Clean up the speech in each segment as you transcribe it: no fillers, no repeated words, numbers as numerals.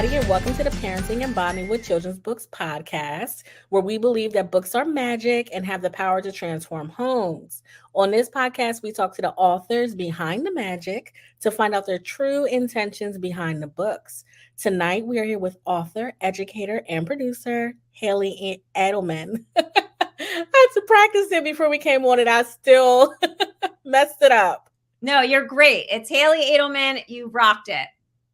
everybody, and welcome to the Parenting and Bonding with Children's Books podcast, where we believe that books are magic and have the power to transform homes. On this podcast, we talk to the authors behind the magic to find out their true intentions behind the books. Tonight, we are here with author, educator, and producer Hallee Adelman. I had to practice it before we came on, and I still messed it up. No, you're great. It's Hallee Adelman. You rocked it.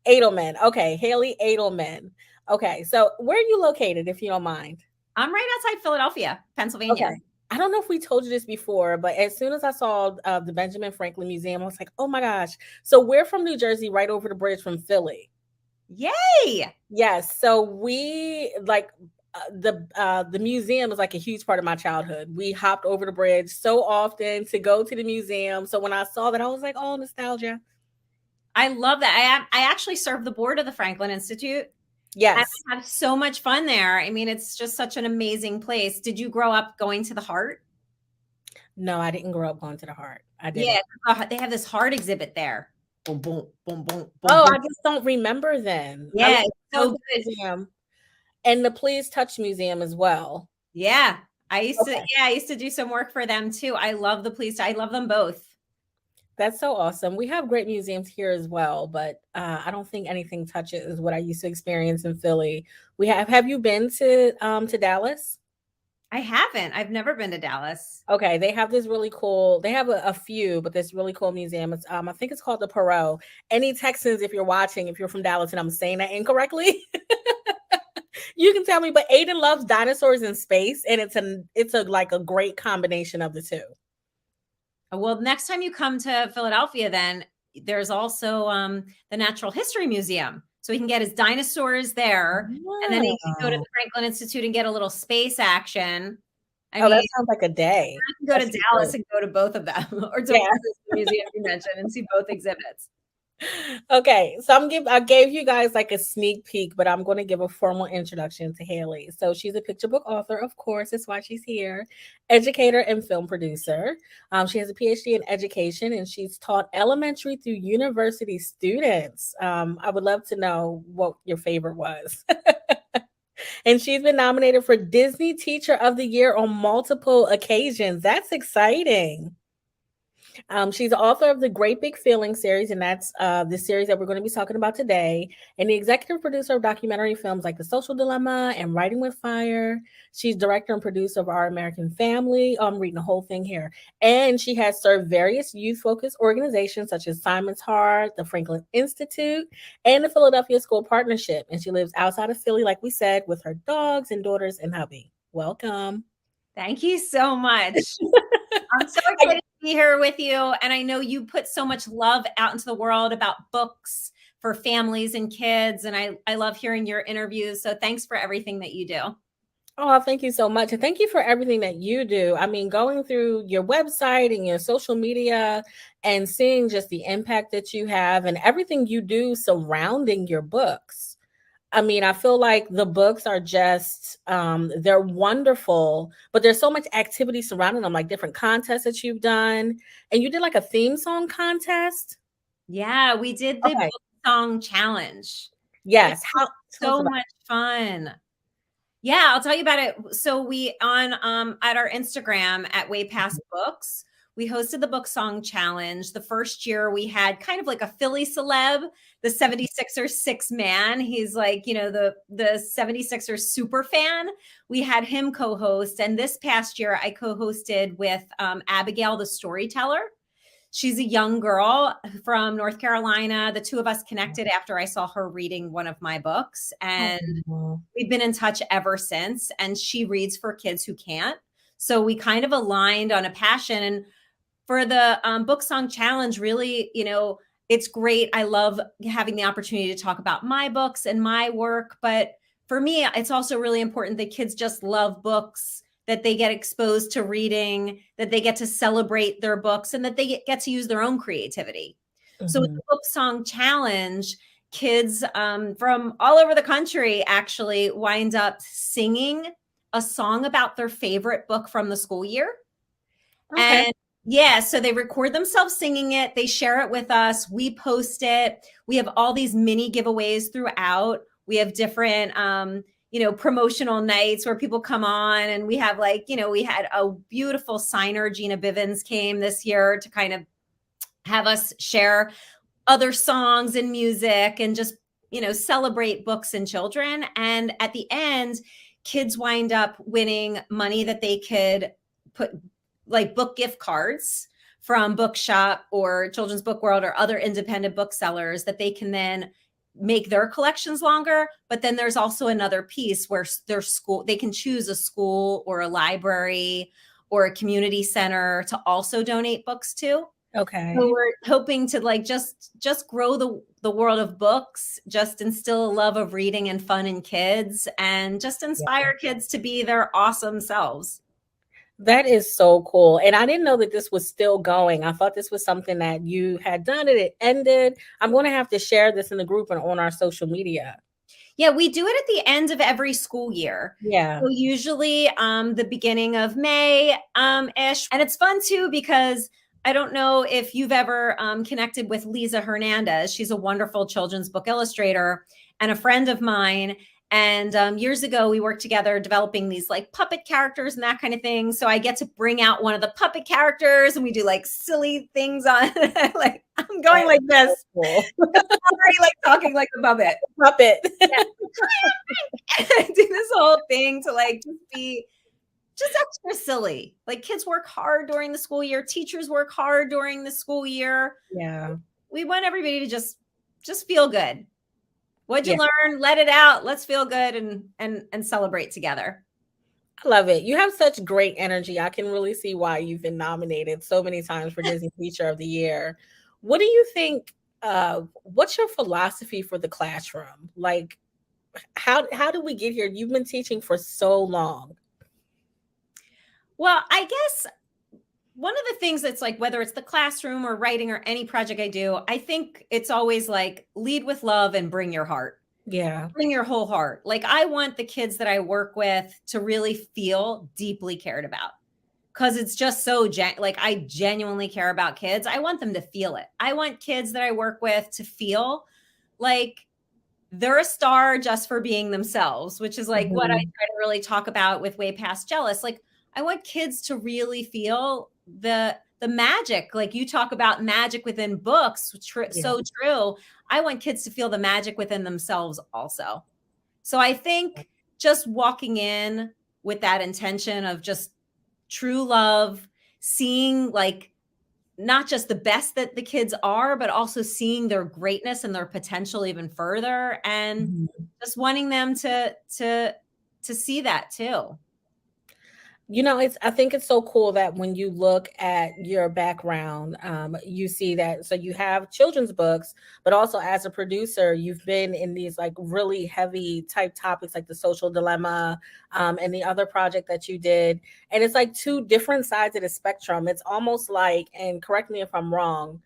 Adelman. Okay, Hallee Adelman. Okay, so where are you located, if you don't mind? I'm right outside Philadelphia, Pennsylvania. Okay. I don't know if we told you this before, but as soon as I saw the Benjamin Franklin Museum, I was like, oh my gosh. So we're from New Jersey, right over the bridge from Philly. Yay! Yes. So we the museum is like a huge part of my childhood. We hopped over the bridge so often to go to the museum. So when I saw that, I was like, oh, nostalgia. I love that. I actually serve the board of the Franklin Institute. Yes. I have so much fun there. I mean, it's just such an amazing place. Did you grow up going to the Heart? No, I didn't grow up going to the Heart. I didn't. Yeah, they have this Heart exhibit there. Boom, boom, boom, boom, boom. Oh, boom. I just don't remember then. Yeah, it's so good. Museum. And the Please Touch Museum as well. Yeah, I used to do some work for them too. I love the Please. I love them both. That's so awesome. We have great museums here as well, but I don't think anything touches what I used to experience in Philly. Have you been to Dallas? I haven't. I've never been to Dallas. Okay, they have this really cool. They have a few, but this really cool museum. It's I think it's called the Perot. Any Texans, if you're watching, if you're from Dallas, and I'm saying that incorrectly, you can tell me. But Aidyn loves dinosaurs in space, and it's a great combination of the two. Well, next time you come to Philadelphia, then there's also the Natural History Museum. So he can get his dinosaurs there. Wow. And then he can go to the Franklin Institute and get a little space action. I mean, that sounds like a day. I can go to Dallas and go to both of them or to the museum you mentioned and see both exhibits. Okay, so I gave you guys like a sneak peek, but I'm going to give a formal introduction to Hallee. So she's a picture book author, of course, that's why she's here, educator and film producer. She has a PhD in education, and she's taught elementary through university students. I would love to know what your favorite was. And she's been nominated for Disney Teacher of the Year on multiple occasions. That's exciting. She's the author of the Great Big Feeling series, and that's the series that we're going to be talking about today, and the executive producer of documentary films like The Social Dilemma and Writing with Fire. She's director and producer of Our American Family. I'm reading the whole thing here. And she has served various youth-focused organizations such as Simon's Heart, the Franklin Institute, and the Philadelphia School Partnership. And she lives outside of Philly, like we said, with her dogs and daughters and hubby. Welcome. Thank you so much. I'm so excited to be here with you. And I know you put so much love out into the world about books for families and kids. And I love hearing your interviews. So thanks for everything that you do. Oh, thank you so much. And thank you for everything that you do. I mean, going through your website and your social media and seeing just the impact that you have and everything you do surrounding your books. I mean, I feel like the books are just, they're wonderful, but there's so much activity surrounding them, like different contests that you've done. And you did like a theme song contest? Yeah, we did the book song challenge. Yes. So much fun. Yeah, I'll tell you about it. So we at our Instagram at waypastbooks, we hosted the book song challenge. The first year we had kind of like a Philly celeb, the 76ers six man. He's like, the 76ers super fan. We had him co-host. And this past year I co-hosted with Abigail, the storyteller. She's a young girl from North Carolina. The two of us connected after I saw her reading one of my books. And we've been in touch ever since. And she reads for kids who can't. So we kind of aligned on a passion. And for the book song challenge, really, it's great. I love having the opportunity to talk about my books and my work. But for me, it's also really important that kids just love books, that they get exposed to reading, that they get to celebrate their books, and that they get to use their own creativity. Mm-hmm. So with the book song challenge, kids from all over the country actually wind up singing a song about their favorite book from the school year. Okay. And yeah, so they record themselves singing it. They share it with us. We post it. We have all these mini giveaways throughout. We have different, promotional nights where people come on, and we have we had a beautiful signer, Gina Bivens, came this year to kind of have us share other songs and music and just, celebrate books and children. And at the end, kids wind up winning money that they could put, like book gift cards from Bookshop or Children's Book World or other independent booksellers that they can then make their collections longer. But then there's also another piece where their school, they can choose a school or a library or a community center to also donate books to. Okay. So we're hoping to just grow the world of books, just instill a love of reading and fun in kids, and just inspire kids to be their awesome selves. That is so cool. And I didn't know that this was still going. I thought this was something that you had done and it ended. I'm going to have to share this in the group and on our social media. Yeah, we do it at the end of every school year. Yeah. So usually the beginning of May ish. And it's fun too, because I don't know if you've ever connected with Lisa Hernandez. She's a wonderful children's book illustrator and a friend of mine. And years ago, we worked together developing these like puppet characters and that kind of thing. So I get to bring out one of the puppet characters and we do like silly things on like I'm going like this. Cool. I'm already like talking like a puppet. Yeah. Do this whole thing to like just be just extra silly. Like kids work hard during the school year. Teachers work hard during the school year. Yeah. We want everybody to just feel good. What'd you learn? Let it out. Let's feel good and celebrate together. I love it. You have such great energy. I can really see why you've been nominated so many times for Disney Teacher of the Year. What do you think? What's your philosophy for the classroom? Like, how do we get here? You've been teaching for so long. Well, I guess one of the things that's like, whether it's the classroom or writing or any project I do, I think it's always like lead with love and bring your heart. Yeah. Bring your whole heart. Like I want the kids that I work with to really feel deeply cared about, because it's just so like I genuinely care about kids. I want them to feel it. I want kids that I work with to feel like they're a star just for being themselves, which is like what I try to really talk about with Way Past Jealous. Like I want kids to really feel the magic. Like you talk about magic within books. So true. I want kids to feel the magic within themselves also. So I think just walking in with that intention of just true love, seeing like not just the best that the kids are, but also seeing their greatness and their potential even further, and just wanting them to see that too. You know, I think it's so cool that when you look at your background, you see that. So you have children's books, but also as a producer, you've been in these like really heavy type topics like the social dilemma and the other project that you did. And it's like two different sides of the spectrum. It's almost like, and correct me if I'm wrong,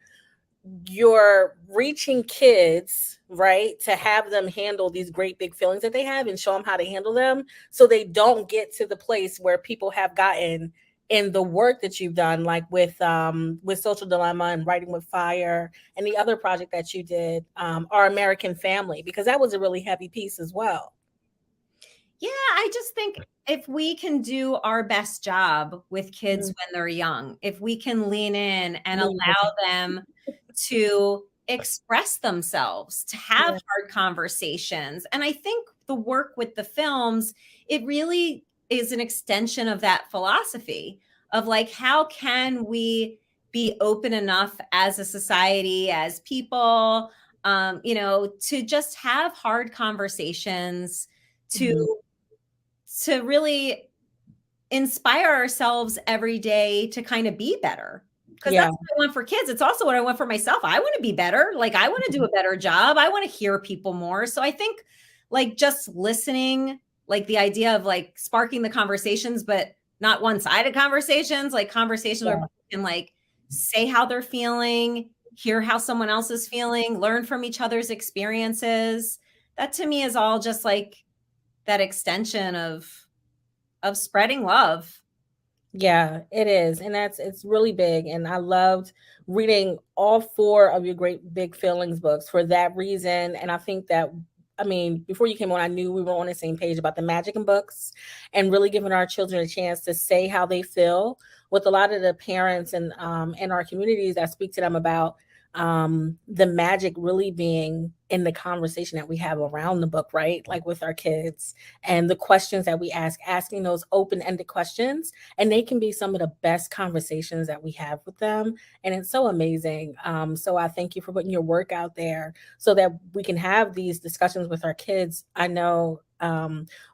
you're reaching kids, right, to have them handle these great big feelings that they have and show them how to handle them, so they don't get to the place where people have gotten in the work that you've done, like with Social Dilemma and Writing with Fire and the other project that you did, Our American Family, because that was a really heavy piece as well. Yeah, I just think if we can do our best job with kids when they're young, if we can lean in and allow them to express themselves, to have hard conversations. And I think the work with the films, it really is an extension of that philosophy of like, how can we be open enough as a society, as people, to just have hard conversations, to really inspire ourselves every day to kind of be better. Because that's what I want for kids. It's also what I want for myself. I want to be better. Like I want to do a better job. I want to hear people more. So I think like just listening, like the idea of like sparking the conversations, but not one-sided conversations, like conversations where people can like say how they're feeling, hear how someone else is feeling, learn from each other's experiences. That to me is all just like that extension of spreading love. Yeah, it is. And it's really big. And I loved reading all 4 of your great big feelings books for that reason. And I think that I mean, before you came on, I knew we were on the same page about the magic in books and really giving our children a chance to say how they feel. With a lot of the parents and in our communities, I speak to them about the magic really being in the conversation that we have around the book, right? Like with our kids and the questions that we ask, asking those open-ended questions, and they can be some of the best conversations that we have with them. And it's so amazing. So I thank you for putting your work out there so that we can have these discussions with our kids. I know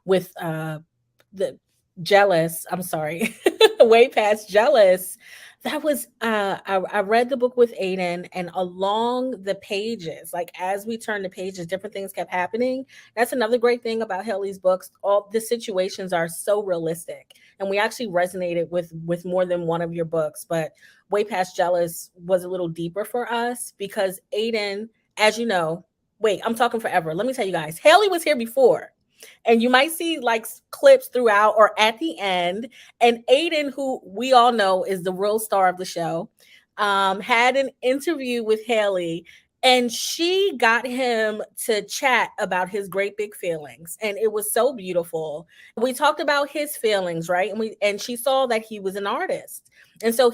with the jealous, I'm sorry, way past jealous. That was I read the book with Aidyn, and along the pages, like as we turned the pages, different things kept happening. That's another great thing about Hallee's books. All the situations are so realistic, and we actually resonated with more than one of your books. But Way Past Jealous was a little deeper for us because Aidyn, as you know, wait, I'm talking forever. Let me tell you guys, Hallee was here before. And you might see like clips throughout or at the end. And Aidyn, who we all know is the real star of the show, had an interview with Hallee, and she got him to chat about his great big feelings, and it was so beautiful. We talked about his feelings, right? And she saw that he was an artist, and so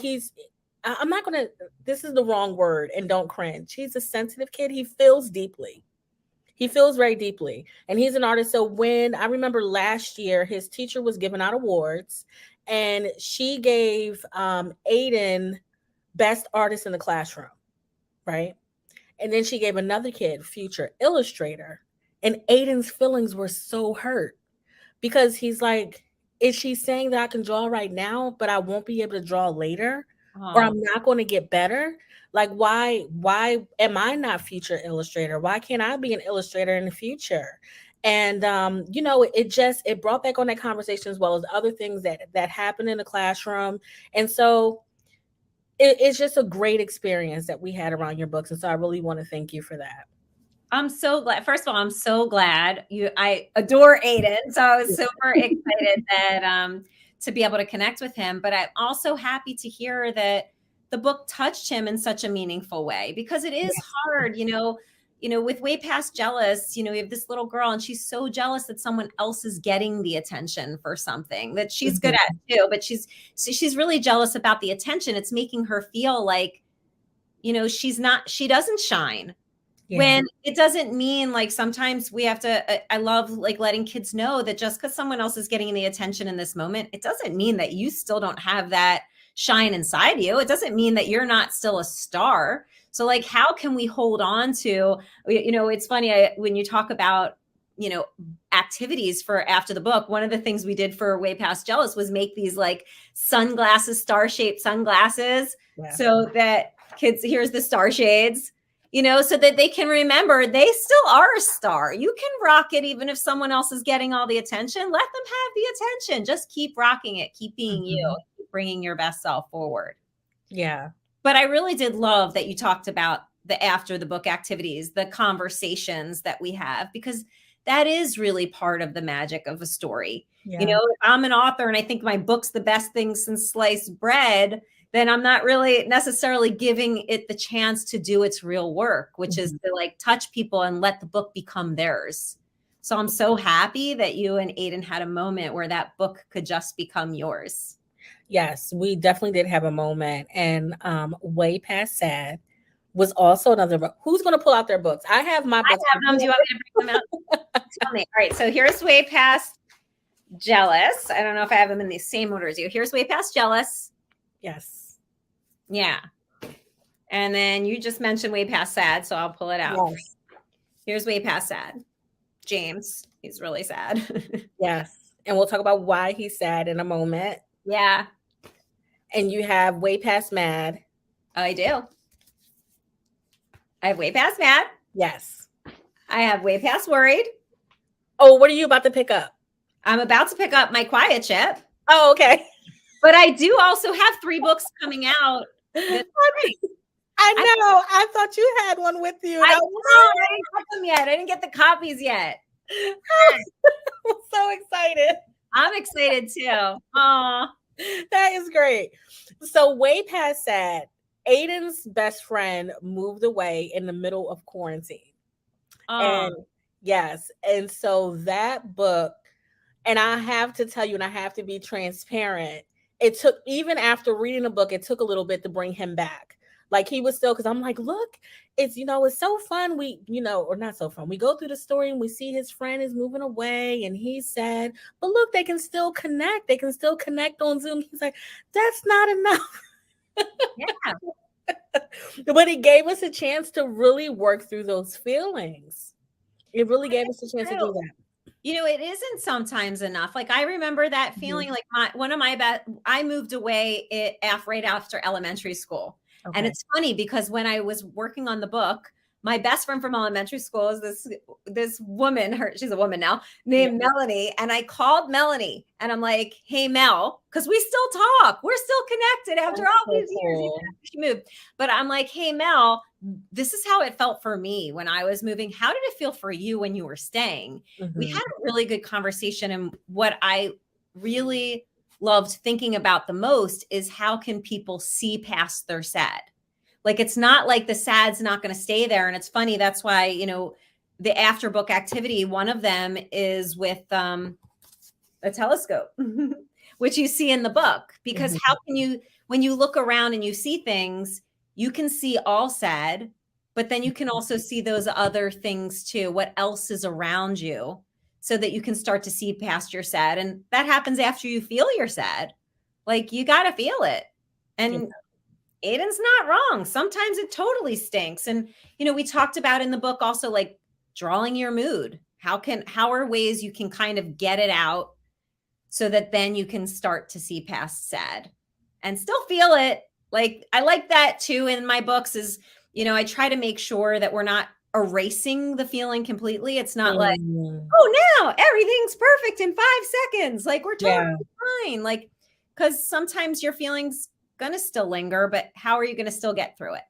I'm not gonna. This is the wrong word, and don't cringe. He's a sensitive kid. He feels deeply. He feels very deeply, and he's an artist. So when I remember last year, his teacher was giving out awards, and she gave Aidyn best artist in the classroom, right? And then she gave another kid future illustrator, and Aiden's feelings were so hurt because he's like, is she saying that I can draw right now, but I won't be able to draw later, or I'm not going to get better? Like, why am I not future illustrator? Why can't I be an illustrator in the future? And it brought back on that conversation as well as other things that happened in the classroom. And so it's just a great experience that we had around your books. And so I really want to thank you for that. I'm so glad. First of all, I'm so glad I adore Aidyn. So I was super excited that to be able to connect with him. But I'm also happy to hear that the book touched him in such a meaningful way, because it is hard, with Way Past Jealous, we have this little girl and she's so jealous that someone else is getting the attention for something that she's good at too. But she's really jealous about the attention. It's making her feel like, she doesn't shine. Yeah. When it doesn't mean, like, sometimes we have to, I love like letting kids know that just because someone else is getting the attention in this moment, it doesn't mean that you still don't have that shine inside you. It doesn't mean that you're not still a star. So like, how can we hold on to, it's funny when you talk about, activities for after the book, one of the things we did for Way Past Jealous was make these like sunglasses, star-shaped sunglasses, so that kids, here's the star shades, so that they can remember they still are a star. You can rock it even if someone else is getting all the attention. Let them have the attention. Just keep rocking it. Keep being you. Keep bringing your best self forward. Yeah. But I really did love that you talked about the after the book activities, the conversations that we have, because that is really part of the magic of a story. Yeah. If I'm an author and I think my book's the best thing since sliced bread, then I'm not really necessarily giving it the chance to do its real work, which is to like touch people and let the book become theirs. So I'm so happy that you and Aidyn had a moment where that book could just become yours. Yes, we definitely did have a moment. And Way Past Sad was also another book. Who's going to pull out their books? I have my books. I have them. Do you want me to bring them out? Tell me. All right. So here's Way Past Jealous. I don't know if I have them in the same order as you. Here's Way Past Jealous. Yes. Yeah. And then you just mentioned Way Past Sad, so I'll pull it out. Yes. Here's Way Past Sad. James, he's really sad. Yes. And we'll talk about why he's sad in a moment. Yeah. And you have Way Past Mad. Oh, I do. I have Way Past Mad. Yes. I have Way Past Worried. Oh, what are you about to pick up? I'm about to pick up My Quiet Ship. Oh, okay. But I do also have 3 books coming out. I know. I thought you had one with you. I didn't get them yet. I didn't get the copies yet. I'm so excited. I'm excited too. Aw. That is great. So Way Past Sad, Aidyn's best friend moved away in the middle of quarantine. And Yes. And so that book, and I have to tell you, and I have to be transparent, it took, even after reading the book, it took a little bit to bring him back. Like he was still, because I'm like, look, it's, it's so fun. We, or not so fun. We go through the story and we see his friend is moving away and he's sad, but look, they can still connect. They can still connect on Zoom. He's like, that's not enough. Yeah. But it gave us a chance to really work through those feelings. It really gave us a chance to do that. It isn't sometimes enough. Like I remember that feeling. Like one of my I moved away right after elementary school. Okay. And it's funny because when I was working on the book, my best friend from elementary school is this woman, she's a woman now, named Melanie. And I called Melanie and I'm like, hey, Mel, because we still talk. We're still connected after all these years, even after she moved. But I'm like, hey, Mel, this is how it felt for me when I was moving. How did it feel for you when you were staying? We had a really good conversation. And what I really loved thinking about the most is how can people see past their sad? Like, it's not like the sad's not going to stay there. And it's funny. That's why, the after book activity, one of them is with a telescope, which you see in the book, because how can you, when you look around and you see things, you can see all sad, but then you can also see those other things too. What else is around you so that you can start to see past your sad. And that happens after you feel your sad. Like you got to feel it. And Aidyn's not wrong. Sometimes it totally stinks. And, we talked about in the book also like drawing your mood. How are ways you can kind of get it out so that then you can start to see past sad and still feel it. Like I like that too in my books is, I try to make sure that we're not erasing the feeling completely. It's not like, oh, now everything's perfect in 5 seconds. Like we're totally fine. Like, because sometimes your feelings going to still linger, but how are you going to still get through it?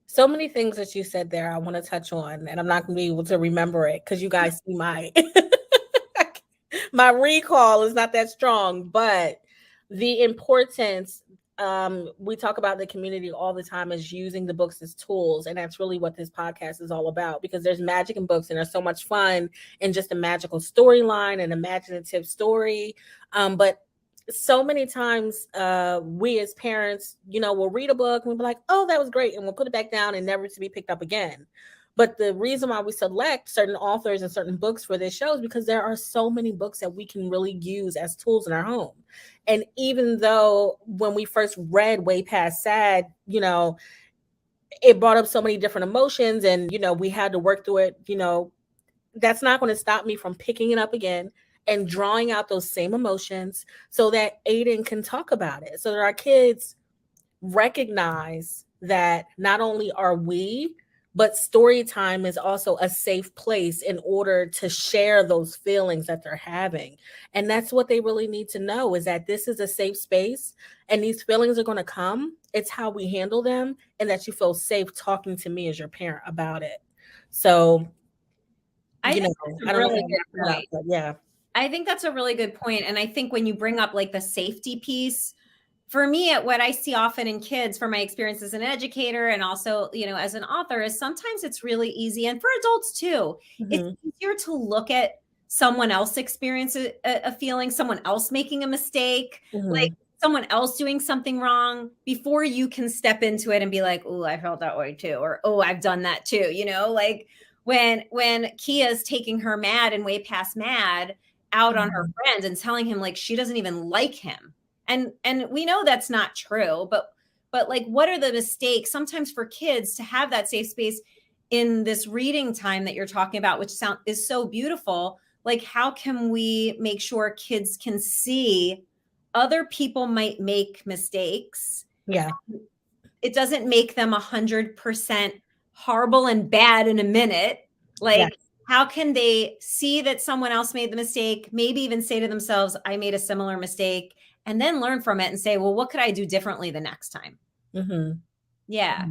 So many things that you said there I want to touch on, and I'm not going to be able to remember it because you guys see my recall is not that strong, but the importance, we talk about the community all the time as using the books as tools. And that's really what this podcast is all about, because there's magic in books and there's so much fun in just a magical storyline and imaginative story. But so many times we as parents, we'll read a book and we'll be like, oh, that was great. And we'll put it back down and never to be picked up again. But the reason why we select certain authors and certain books for this show is because there are so many books that we can really use as tools in our home. And even though when we first read Way Past Sad, it brought up so many different emotions and, we had to work through it, that's not going to stop me from picking it up again and drawing out those same emotions so that Aidyn can talk about it. So that our kids recognize that not only are we, but story time is also a safe place in order to share those feelings that they're having. And that's what they really need to know, is that this is a safe space and these feelings are going to come. It's how we handle them, and that you feel safe talking to me as your parent about it. So, I think that's a really good point. Yeah. I think that's a really good point. And I think when you bring up like the safety piece, for me, what I see often in kids from my experience as an educator and also, as an author, is sometimes it's really easy, and for adults too, it's easier to look at someone else experience a feeling, someone else making a mistake, like someone else doing something wrong before you can step into it and be like, oh, I felt that way too. Or, oh, I've done that too. Like when Kia's taking her mad and Way Past Mad out on her friends and telling him like she doesn't even like him. And we know that's not true, but like, what are the mistakes sometimes for kids to have that safe space in this reading time that you're talking about, which is so beautiful? Like, how can we make sure kids can see other people might make mistakes? Yeah. It doesn't make them 100% horrible and bad in a minute. Like, how can they see that someone else made the mistake, maybe even say to themselves, I made a similar mistake, and then learn from it and say, well, what could I do differently the next time? Yeah.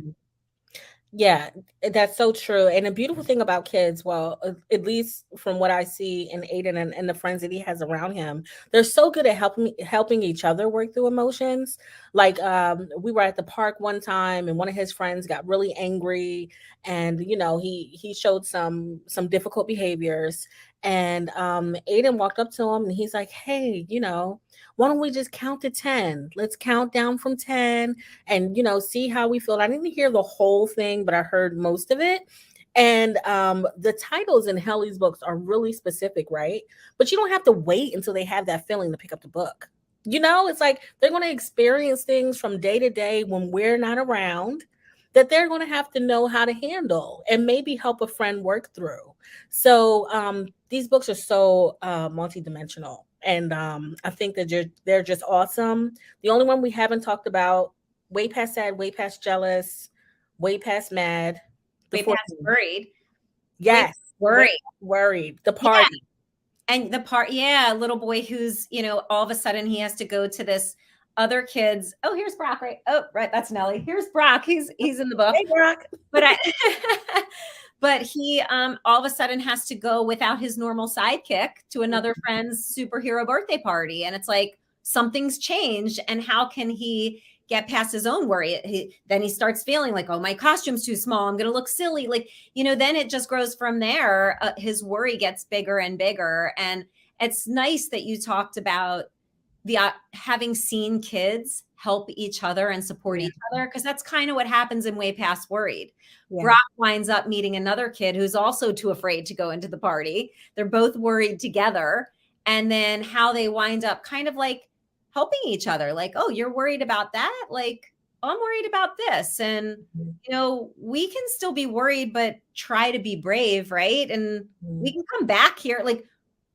Yeah, that's so true. And the beautiful thing about kids, well, at least from what I see in Aidyn and the friends that he has around him, they're so good at helping each other work through emotions. Like we were at the park one time and one of his friends got really angry and he showed some difficult behaviors and Aidyn walked up to him and he's like, "Hey, why don't we just count to 10? Let's count down from 10 and see how we feel." I didn't hear the whole thing, but I heard most of it. And the titles in Hallee's books are really specific, right? But you don't have to wait until they have that feeling to pick up the book. It's like they're going to experience things from day to day when we're not around that they're going to have to know how to handle and maybe help a friend work through. So these books are so multidimensional, and I think that they're just awesome. The only one we haven't talked about, Way Past Sad, Way Past Jealous, Way Past Mad, the Way 14th. Past Worried. Yes, Way Worried. Worried. The party. Yeah. And the part, yeah, little boy who's, all of a sudden he has to go to this other kid's. Oh, here's Brock, right? Oh, right, that's Nellie. Here's Brock. He's in the book. Hey, Brock. But he all of a sudden has to go without his normal sidekick to another friend's superhero birthday party. And it's like something's changed. And how can he get past his own worry? Then he starts feeling like, oh, my costume's too small. I'm going to look silly. Like, then it just grows from there. His worry gets bigger and bigger. And it's nice that you talked about the having seen kids help each other and support each other, because that's kind of what happens in Way Past Worried. Yeah. Brock winds up meeting another kid who's also too afraid to go into the party. They're both worried together. And then how they wind up kind of like helping each other. Like, oh, you're worried about that? Like, I'm worried about this. And, we can still be worried, but try to be brave, right? And we can come back here. Like,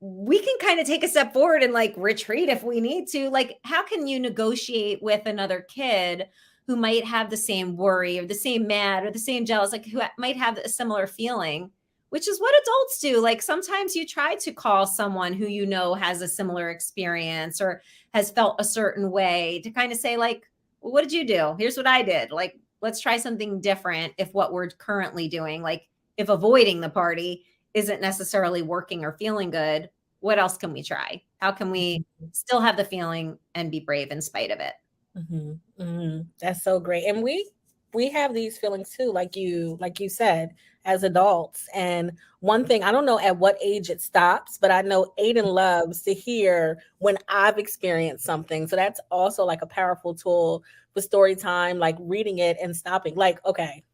we can kind of take a step forward and like retreat if we need to. Like, how can you negotiate with another kid who might have the same worry or the same mad or the same jealous, like who might have a similar feeling, which is what adults do. Like sometimes you try to call someone who has a similar experience or has felt a certain way to kind of say like, well, what did you do? Here's what I did. Like, let's try something different if what we're currently doing, like if avoiding the party isn't necessarily working or feeling good, what else can we try? How can we still have the feeling and be brave in spite of it? Mm-hmm. Mm-hmm. That's so great. And we have these feelings too, like you said, as adults. And one thing, I don't know at what age it stops, but I know Aidyn loves to hear when I've experienced something. So that's also like a powerful tool for story time, like reading it and stopping. Like, okay,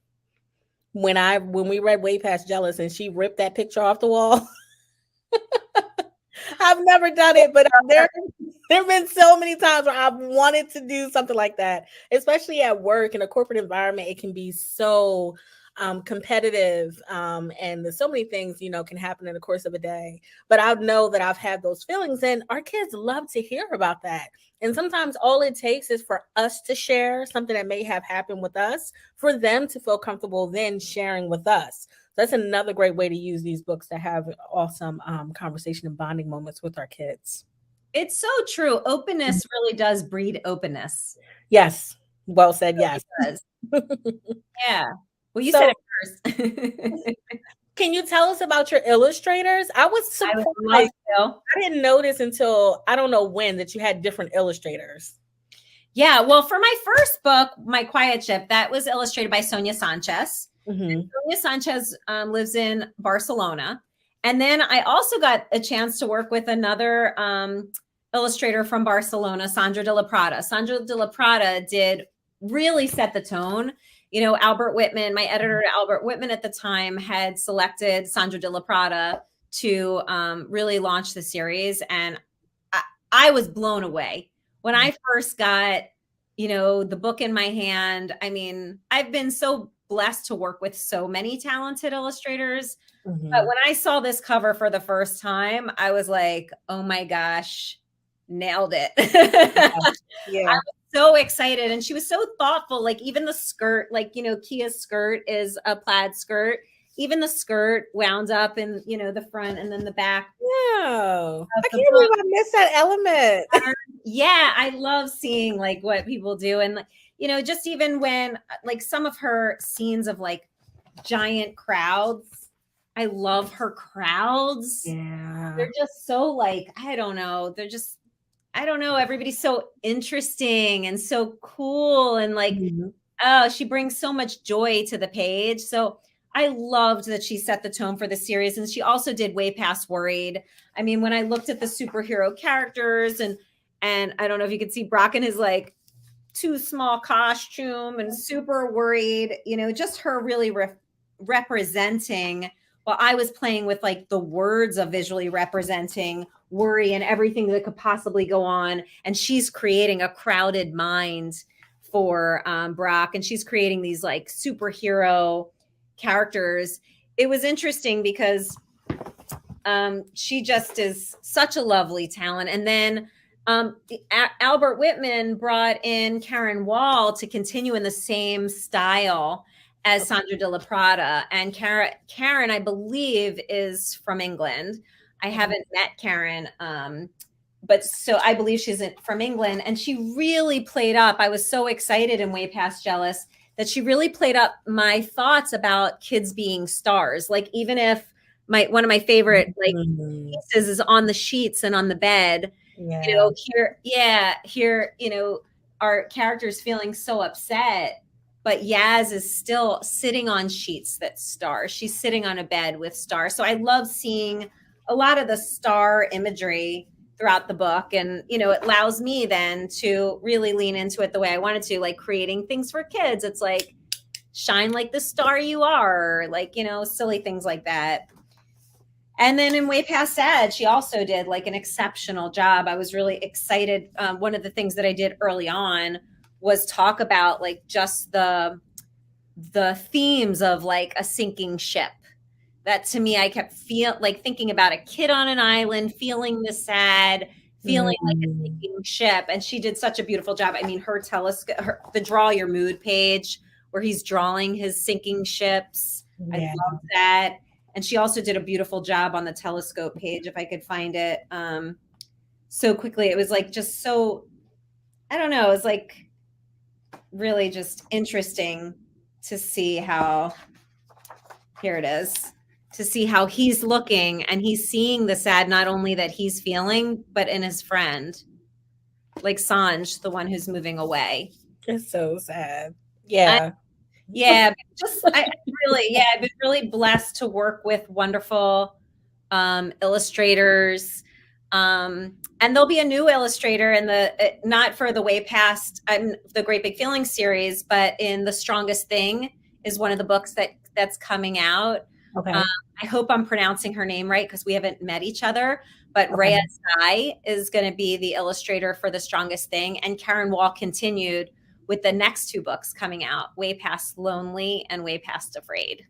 when we read Way Past Jealous and she ripped that picture off the wall. I've never done it, but there have been so many times where I've wanted to do something like that, especially at work in a corporate environment. It can be so competitive, and there's so many things can happen in the course of a day. But I know that I've had those feelings, and our kids love to hear about that. And sometimes all it takes is for us to share something that may have happened with us, for them to feel comfortable then sharing with us. That's another great way to use these books to have awesome conversation and bonding moments with our kids. It's so true. Openness really does breed openness. Yes. Well said. Yes. Yeah. Well, you said it first. Can you tell us about your illustrators? I was surprised. I didn't notice until I don't know when that you had different illustrators. Yeah. Well, for my first book, My Quiet Ship, that was illustrated by Sonia Sanchez. Mm-hmm. Sonia Sanchez lives in Barcelona. And then I also got a chance to work with another illustrator from Barcelona, Sandra de la Prada. Sandra de la Prada did really set the tone. Albert Whitman, my editor, Albert Whitman at the time, had selected Sandra de la Prada to really launch the series. And I was blown away. When I first got, the book in my hand, I mean, I've been so blessed to work with so many talented illustrators. Mm-hmm. But when I saw this cover for the first time, I was like, oh my gosh, nailed it. Yeah. I was so excited. And she was so thoughtful. Like even the skirt, like, Kia's skirt is a plaid skirt. Even the skirt wound up in, the front and then the back. Yeah. I can't believe I missed that element. Yeah. I love seeing like what people do. And, just even when like some of her scenes of like giant crowds. I love her crowds. Yeah. They're just so like, I don't know. They're just, I don't know. Everybody's so interesting and so cool. And like, oh, she brings so much joy to the page. So I loved that she set the tone for the series. And she also did Way Past Worried. I mean, when I looked at the superhero characters and I don't know if you could see Brock in his like too small costume and super worried, you know, just her really representing, while I was playing with like the words of visually representing worry and everything that could possibly go on. And she's creating a crowded mind for Brock, and she's creating these like superhero characters. It was interesting because she just is such a lovely talent. And then Albert Whitman brought in Karen Wall to continue in the same style as Sandra de la Prada. And Karen, I believe, is from England. I haven't met Karen, but so I believe she's from England. And she really played up. I was so excited in Way Past Jealous that she really played up my thoughts about kids being stars. Like, even if one of my favorite like pieces is on the sheets and on the bed, you know, here, you know, our character's feeling so upset, but Yaz is still sitting on sheets that star. She's sitting on a bed with stars. So I love seeing a lot of the star imagery throughout the book. And, you know, it allows me then to really lean into it the way I wanted to, like creating things for kids. It's like, shine like the star you are, like, you know, silly things like that. And then in Way Past Sad, she also did like an exceptional job. I was really excited. One of the things that I did early on was talk about like just the themes of like a sinking ship. That to me, I kept thinking about a kid on an island, feeling the sad, feeling like a sinking ship. And she did such a beautiful job. I mean, her telescope, the Draw Your Mood page where he's drawing his sinking ships. I love that. And she also did a beautiful job on the telescope page, if I could find it so quickly. It was like just so, I don't know, it was like really just interesting to see how, here it is, to see how he's looking and he's seeing the sad, not only that he's feeling, but in his friend, like Sanj, the one who's moving away. It's so sad. Yeah. Yeah, I've been really blessed to work with wonderful illustrators. And there'll be a new illustrator in not for the Way Past the Great Big Feelings series, but in The Strongest Thing is one of the books that's coming out. Okay. I hope I'm pronouncing her name right because we haven't met each other. But Rhea Sai is going to be the illustrator for The Strongest Thing, and Karen Wall continued with the next two books coming out, Way Past Lonely and Way Past Afraid.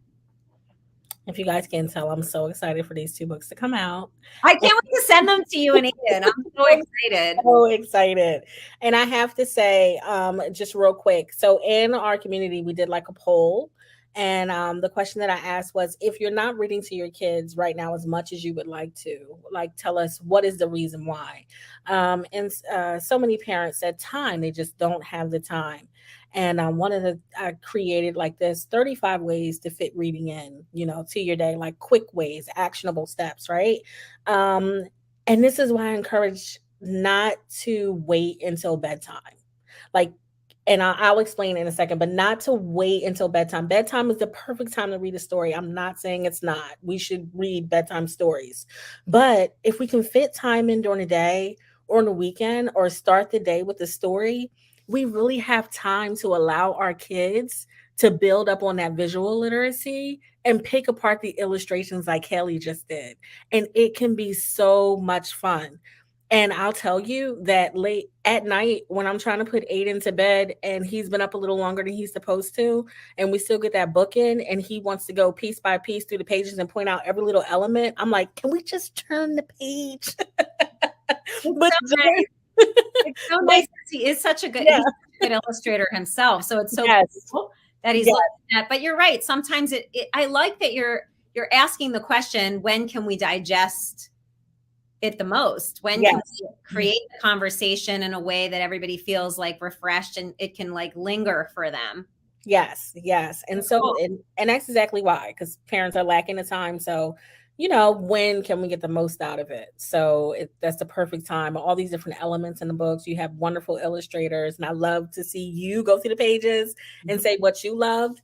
If you guys can tell, I'm so excited for these two books to come out. I can't wait to send them to you and Aidyn. I'm so excited. So excited. And I have to say, just real quick, so in our community, we did like a poll. And the question that I asked was, if you're not reading to your kids right now as much as you would like to, like, tell us what is the reason why. And so many parents said time. They just don't have the time. And I created like this 35 ways to fit reading in, you know, to your day, like quick ways, actionable steps, right? And this is why I encourage not to wait until bedtime. Like, and I'll explain in a second, but not to wait until bedtime. Bedtime is the perfect time to read a story. I'm not saying it's not. We should read bedtime stories. But if we can fit time in during the day or on the weekend or start the day with a story, we really have time to allow our kids to build up on that visual literacy and pick apart the illustrations like Hallee just did. And it can be so much fun. And I'll tell you that late at night when I'm trying to put Aidyn to bed and he's been up a little longer than he's supposed to, and we still get that book in and he wants to go piece by piece through the pages and point out every little element, I'm like, can we just turn the page? It's so nice because he is such a good, he's a good illustrator himself. So it's so cool that he's like that. But you're right. Sometimes I like that you're asking the question, when can we digest it the most? When can we create the conversation in a way that everybody feels like refreshed and it can like linger for them? Yes, yes. And so Cool. and that's exactly why, because parents are lacking the time. So, when can we get the most out of it? So that's the perfect time. All these different elements in the books. You have wonderful illustrators, and I love to see you go through the pages and Mhm. say what you loved.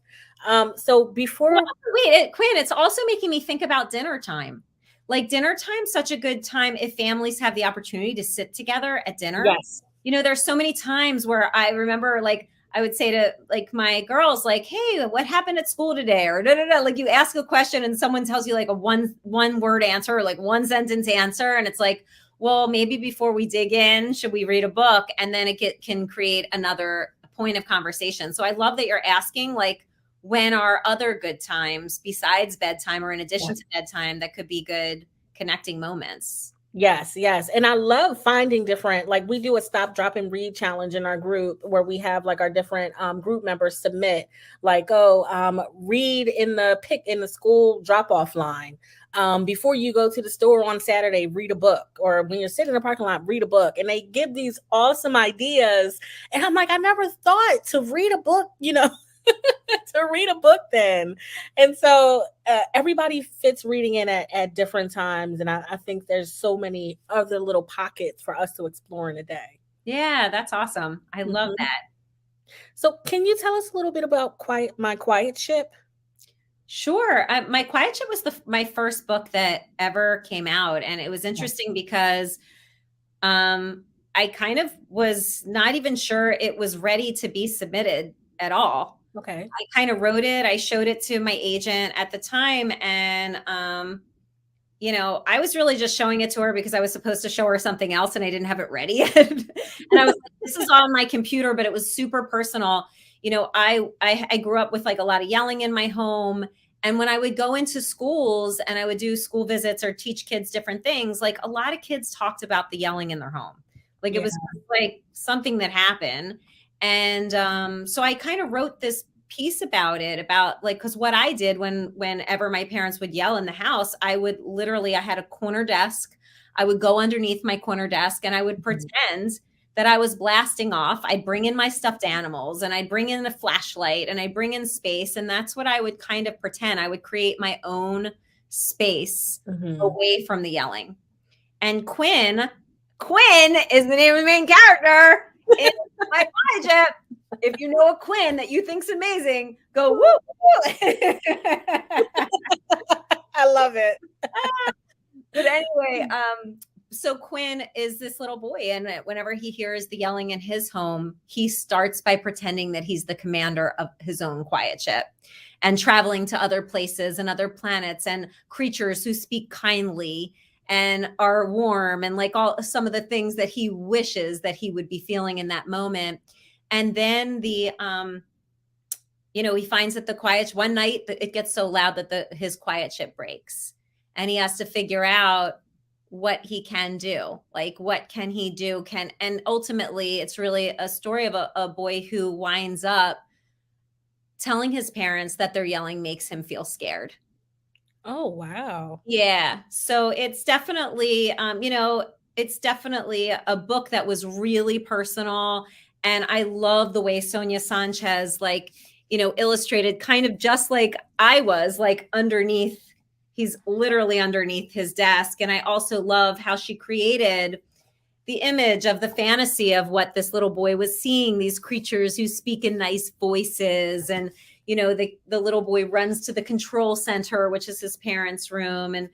So Well, before wait, Quinn, it's also making me think about dinner time. Like dinner time's such a good time if families have the opportunity to sit together at dinner. yes. There's so many times where I remember like I would say to like my girls, like, hey, what happened at school today? Or da, da, da. Like you ask a question and someone tells you like a one word answer or like one sentence answer. And it's like, well, maybe before we dig in, should we read a book? And then can create another point of conversation. So I love that you're asking like, when are other good times besides bedtime or in addition to bedtime that could be good connecting moments? Yes, yes. And I love finding different, like we do a stop, drop, and read challenge in our group where we have like our different group members submit, like, read in the school drop off line. Before you go to the store on Saturday, read a book. Or when you're sitting in the parking lot, read a book. And they give these awesome ideas. And I'm like, I never thought to read a book, to read a book then. And so everybody fits reading in at different times. And I think there's so many other little pockets for us to explore in a day. Yeah, that's awesome. I love Mhm. that. So can you tell us a little bit about My Quiet Ship? Sure. My Quiet Ship was my first book that ever came out. And it was Yeah. interesting because I kind of was not even sure it was ready to be submitted at all. Okay. I kind of wrote it. I showed it to my agent at the time. And I was really just showing it to her because I was supposed to show her something else and I didn't have it ready yet. And I was like, this is on my computer, but it was super personal. I grew up with like a lot of yelling in my home. And when I would go into schools and I would do school visits or teach kids different things, like a lot of kids talked about the yelling in their home. Like it Yeah. was like something that happened. And so I kind of wrote this piece about it, about like, because what I did whenever my parents would yell in the house, I had a corner desk. I would go underneath my corner desk and I would Mhm. pretend that I was blasting off. I'd bring in my stuffed animals and I'd bring in a flashlight and I'd bring in space. And that's what I would kind of pretend. I would create my own space Mhm. away from the yelling. And Quinn is the name of the main character in my project. If you know a Quinn that you think's amazing, go woo woo. I love it. But anyway, so Quinn is this little boy, and whenever he hears the yelling in his home, he starts by pretending that he's the commander of his own quiet ship and traveling to other places and other planets and creatures who speak kindly and are warm and like all some of the things that he wishes that he would be feeling in that moment. And then he finds that the quiet one night it gets so loud that his quiet ship breaks, and he has to figure out what he can do, like what can he do, and ultimately it's really a story of a boy who winds up telling his parents that their yelling makes him feel scared. Oh, wow. Yeah. So it's definitely a book that was really personal. And I love the way Sonia Sanchez, like, illustrated kind of just like I was, like underneath, he's literally underneath his desk. And I also love how she created the image of the fantasy of what this little boy was seeing, these creatures who speak in nice voices. And the little boy runs to the control center, which is his parents' room. And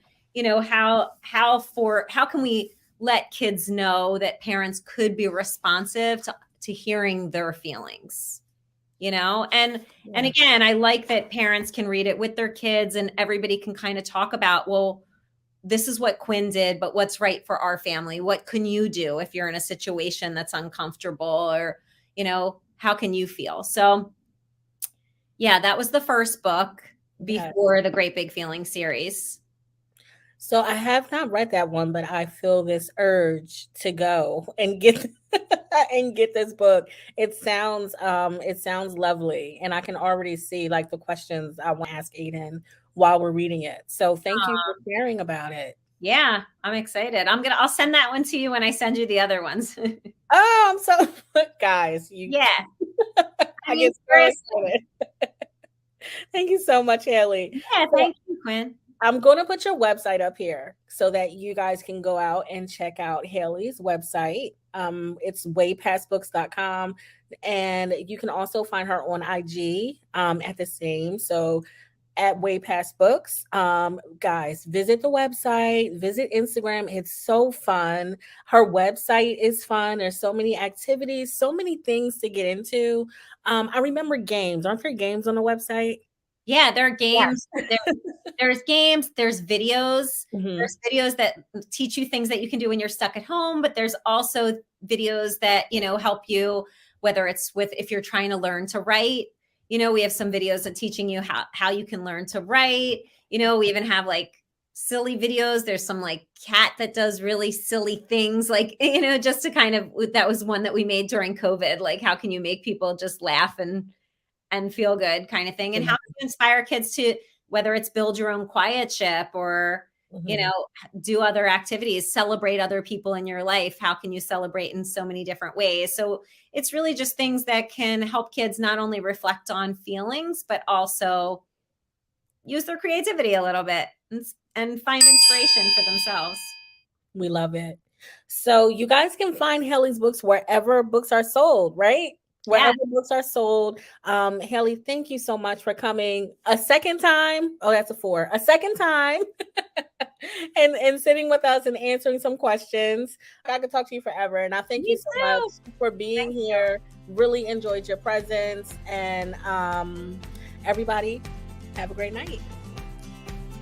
how can we let kids know that parents could be responsive to hearing their feelings, and Yeah. again, I like that parents can read it with their kids and everybody can kind of talk about, well, this is what Quinn did, but what's right for our family? What can you do if you're in a situation that's uncomfortable, or, how can you feel? So yeah, that was the first book Yeah. before the Great Big Feeling series. So I have not read that one, but I feel this urge to go and get and get this book. It sounds lovely, and I can already see like the questions I want to ask Aidyn while we're reading it. So thank you for sharing about it. Yeah, I'm excited. I'll send that one to you when I send you the other ones. Oh, I'm so guys, you Yeah. I get so excited. Thank you so much, Hallee. Yeah, thank you, Quinn. I'm going to put your website up here so that you guys can go out and check out Hallee's website. It's waypastbooks.com. And you can also find her on IG at the same. So at waypastbooks. Guys, visit the website, visit Instagram. It's so fun. Her website is fun. There's so many activities, so many things to get into. I remember games. Aren't there games on the website? Yeah, there are games. There's games. There's videos. Mhm. There's videos that teach you things that you can do when you're stuck at home. But there's also videos that, help you, whether it's if you're trying to learn to write. We have some videos of teaching you how you can learn to write. We even have like silly videos. There's some like cat that does really silly things, like, just to kind of, that was one that we made during COVID. Like, how can you make people just laugh and feel good kind of thing? And how can you inspire kids to, whether it's build your own quiet ship or, do other activities, celebrate other people in your life. How can you celebrate in so many different ways? So it's really just things that can help kids not only reflect on feelings, but also use their creativity a little bit and find inspiration for themselves. We love it. So you guys can find Hallee's books wherever books are sold, right? Wherever books are sold. Hallee, thank you so much for coming a second time. Oh, that's a 4. A second time. and sitting with us and answering some questions. I could talk to you forever. And I thank you so much for being here. Really enjoyed your presence. And everybody, have a great night.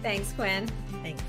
Thanks, Quinn. Thanks.